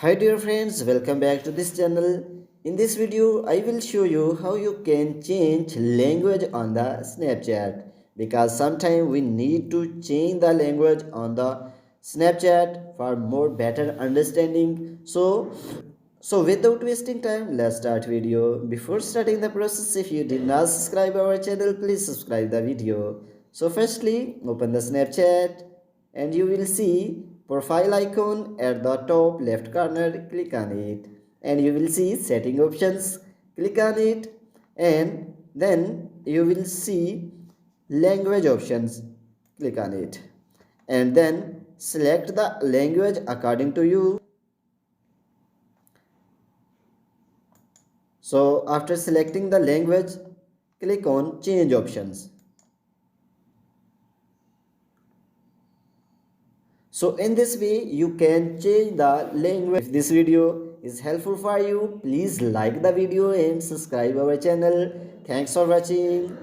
Hi dear friends, welcome back to this channel. In this video, I will show you how you can change language on the Snapchat, because sometimes we need to change the language on the Snapchat for more better understanding. So without wasting time, let's start video. Before starting the process, if you did not subscribe our channel, please subscribe the video. So firstly, open the Snapchat and you will see profile icon at the top left corner. Click on it and you will see setting options. Click on it and then you will see language options. Click on it and then select the language according to you. So after selecting the language, click on change options. So in this way you can change the language. If this video is helpful for you, please like the video and subscribe our channel. Thanks for watching.